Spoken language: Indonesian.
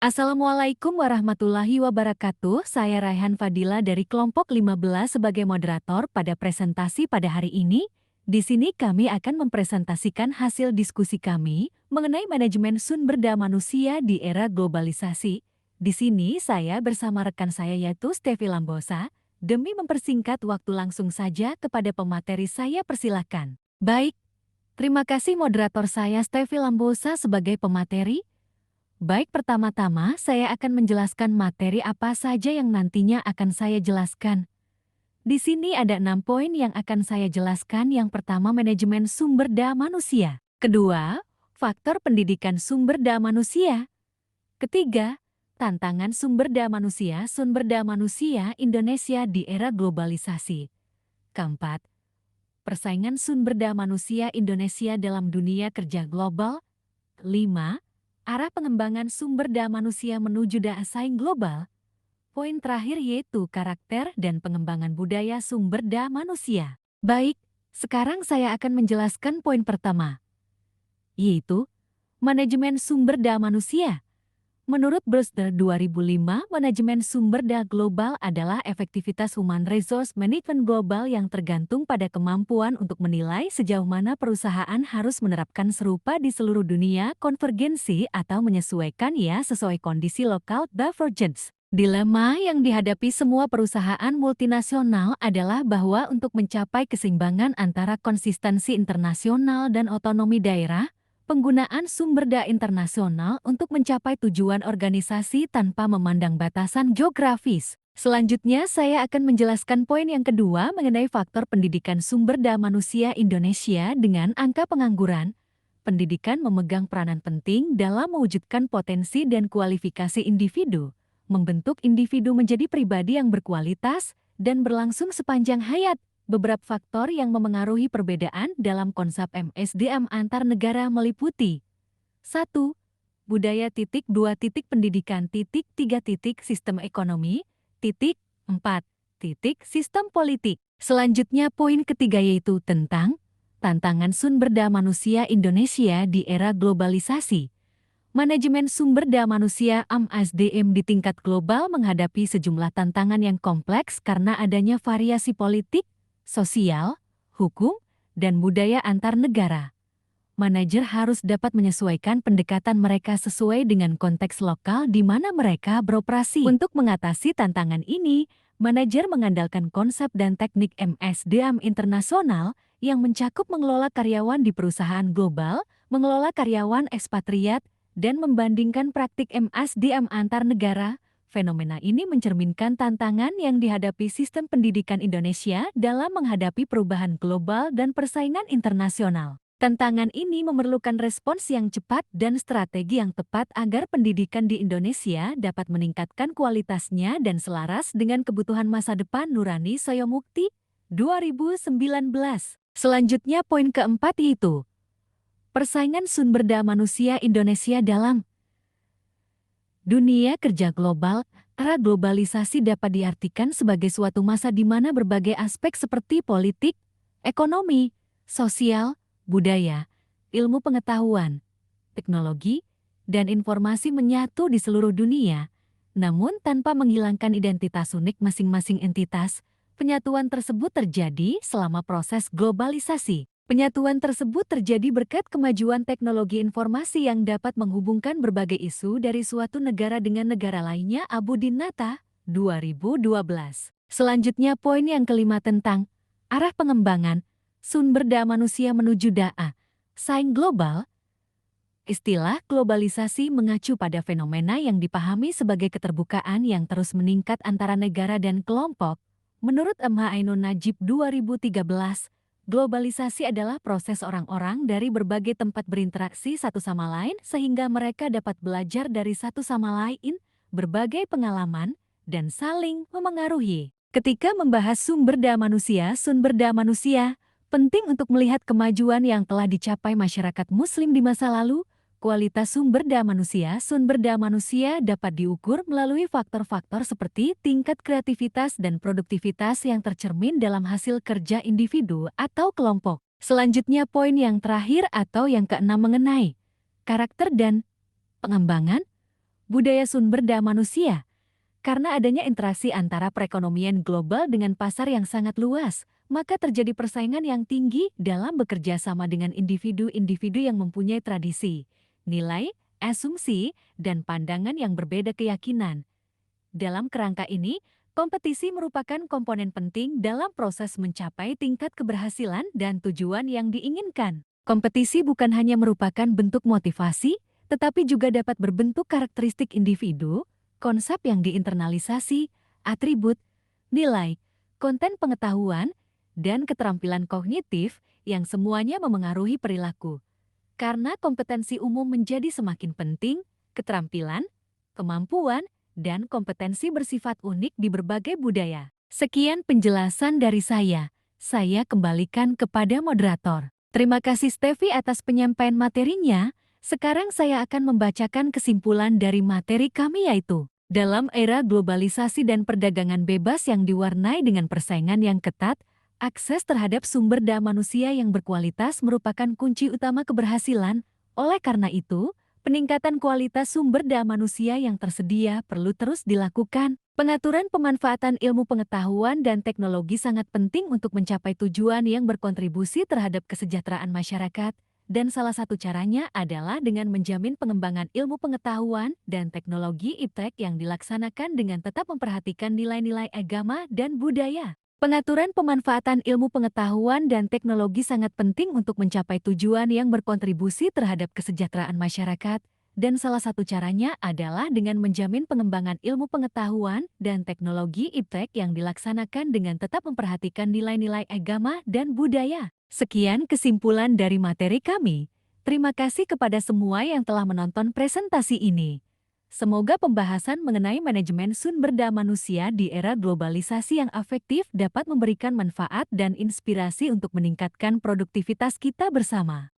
Assalamualaikum warahmatullahi wabarakatuh. Saya Raihan Fadila dari kelompok 15 sebagai moderator pada presentasi pada hari ini. Di sini kami akan mempresentasikan hasil diskusi kami mengenai manajemen sumber daya manusia di era globalisasi. Di sini saya bersama rekan saya yaitu Stevi Lambosa. Demi mempersingkat waktu langsung saja kepada pemateri saya persilahkan. Baik, terima kasih moderator saya Stevi Lambosa sebagai pemateri. Baik, pertama-tama saya akan menjelaskan materi apa saja yang nantinya akan saya jelaskan. Di sini ada 6 poin yang akan saya jelaskan. Yang pertama, manajemen sumber daya manusia. Kedua, faktor pendidikan sumber daya manusia. Ketiga, tantangan sumber daya manusia Indonesia di era globalisasi. Keempat, persaingan sumber daya manusia Indonesia dalam dunia kerja global. 5. Arah pengembangan sumber daya manusia menuju daya saing global. Poin terakhir yaitu karakter dan pengembangan budaya sumber daya manusia. Baik, sekarang saya akan menjelaskan poin pertama, yaitu manajemen sumber daya manusia. Menurut Brewster 2005, manajemen sumber daya global adalah efektivitas human resource management global yang tergantung pada kemampuan untuk menilai sejauh mana perusahaan harus menerapkan serupa di seluruh dunia, konvergensi atau menyesuaikan sesuai kondisi lokal divergence. Dilema yang dihadapi semua perusahaan multinasional adalah bahwa untuk mencapai keseimbangan antara konsistensi internasional dan otonomi daerah, penggunaan sumber daya internasional untuk mencapai tujuan organisasi tanpa memandang batasan geografis. Selanjutnya, saya akan menjelaskan poin yang kedua mengenai faktor pendidikan sumber daya manusia Indonesia dengan angka pengangguran. Pendidikan memegang peranan penting dalam mewujudkan potensi dan kualifikasi individu, membentuk individu menjadi pribadi yang berkualitas dan berlangsung sepanjang hayat. Beberapa faktor yang memengaruhi perbedaan dalam konsep MSDM antar negara meliputi 1. Budaya 2. Pendidikan 3. Sistem ekonomi 4. Sistem politik. Selanjutnya poin ketiga yaitu tentang tantangan sumber daya manusia Indonesia di era globalisasi. Manajemen sumber daya manusia (MSDM) di tingkat global menghadapi sejumlah tantangan yang kompleks karena adanya variasi politik, sosial, hukum, dan budaya antar negara. Manajer harus dapat menyesuaikan pendekatan mereka sesuai dengan konteks lokal di mana mereka beroperasi. Untuk mengatasi tantangan ini, manajer mengandalkan konsep dan teknik MSDM internasional yang mencakup mengelola karyawan di perusahaan global, mengelola karyawan ekspatriat, dan membandingkan praktik MSDM antar negara. Fenomena ini mencerminkan tantangan yang dihadapi sistem pendidikan Indonesia dalam menghadapi perubahan global dan persaingan internasional. Tantangan ini memerlukan respons yang cepat dan strategi yang tepat agar pendidikan di Indonesia dapat meningkatkan kualitasnya dan selaras dengan kebutuhan masa depan. Nurani Soyomukti, 2019. Selanjutnya poin keempat yaitu persaingan sumber daya manusia Indonesia dalam dunia kerja global. Era globalisasi dapat diartikan sebagai suatu masa di mana berbagai aspek seperti politik, ekonomi, sosial, budaya, ilmu pengetahuan, teknologi, dan informasi menyatu di seluruh dunia. Namun tanpa menghilangkan identitas unik masing-masing entitas, penyatuan tersebut terjadi selama proses globalisasi. Penyatuan tersebut terjadi berkat kemajuan teknologi informasi yang dapat menghubungkan berbagai isu dari suatu negara dengan negara lainnya. Abu Dinata, 2012. Selanjutnya poin yang kelima tentang arah pengembangan sumber daya manusia menuju daya saing global. Istilah globalisasi mengacu pada fenomena yang dipahami sebagai keterbukaan yang terus meningkat antara negara dan kelompok. Menurut M. H. Ainun Najib 2013, globalisasi adalah proses orang-orang dari berbagai tempat berinteraksi satu sama lain sehingga mereka dapat belajar dari satu sama lain, berbagai pengalaman, dan saling memengaruhi. Ketika membahas sumber daya manusia, penting untuk melihat kemajuan yang telah dicapai masyarakat Muslim di masa lalu. Kualitas sumber daya manusia dapat diukur melalui faktor-faktor seperti tingkat kreativitas dan produktivitas yang tercermin dalam hasil kerja individu atau kelompok. Selanjutnya poin yang terakhir atau yang keenam mengenai karakter dan pengembangan Budaya sumber daya manusia. Karena adanya interaksi antara perekonomian global dengan pasar yang sangat luas, maka terjadi persaingan yang tinggi dalam bekerja sama dengan individu-individu yang mempunyai tradisi, nilai, asumsi, dan pandangan yang berbeda keyakinan. Dalam kerangka ini, kompetisi merupakan komponen penting dalam proses mencapai tingkat keberhasilan dan tujuan yang diinginkan. Kompetisi bukan hanya merupakan bentuk motivasi, tetapi juga dapat berbentuk karakteristik individu, konsep yang diinternalisasi, atribut, nilai, konten pengetahuan, dan keterampilan kognitif yang semuanya memengaruhi perilaku. Karena kompetensi umum menjadi semakin penting, keterampilan, kemampuan, dan kompetensi bersifat unik di berbagai budaya. Sekian penjelasan dari saya. Saya kembalikan kepada moderator. Terima kasih Steffi atas penyampaian materinya. Sekarang saya akan membacakan kesimpulan dari materi kami yaitu, dalam era globalisasi dan perdagangan bebas yang diwarnai dengan persaingan yang ketat, akses terhadap sumber daya manusia yang berkualitas merupakan kunci utama keberhasilan. Oleh karena itu, peningkatan kualitas sumber daya manusia yang tersedia perlu terus dilakukan. Pengaturan pemanfaatan ilmu pengetahuan dan teknologi sangat penting untuk mencapai tujuan yang berkontribusi terhadap kesejahteraan masyarakat. Dan salah satu caranya adalah dengan menjamin pengembangan ilmu pengetahuan dan teknologi iptek yang dilaksanakan dengan tetap memperhatikan nilai-nilai agama dan budaya. Pengaturan pemanfaatan ilmu pengetahuan dan teknologi sangat penting untuk mencapai tujuan yang berkontribusi terhadap kesejahteraan masyarakat. Dan salah satu caranya adalah dengan menjamin pengembangan ilmu pengetahuan dan teknologi iptek yang dilaksanakan dengan tetap memperhatikan nilai-nilai agama dan budaya. Sekian kesimpulan dari materi kami. Terima kasih kepada semua yang telah menonton presentasi ini. Semoga pembahasan mengenai manajemen sumber daya manusia di era globalisasi yang efektif dapat memberikan manfaat dan inspirasi untuk meningkatkan produktivitas kita bersama.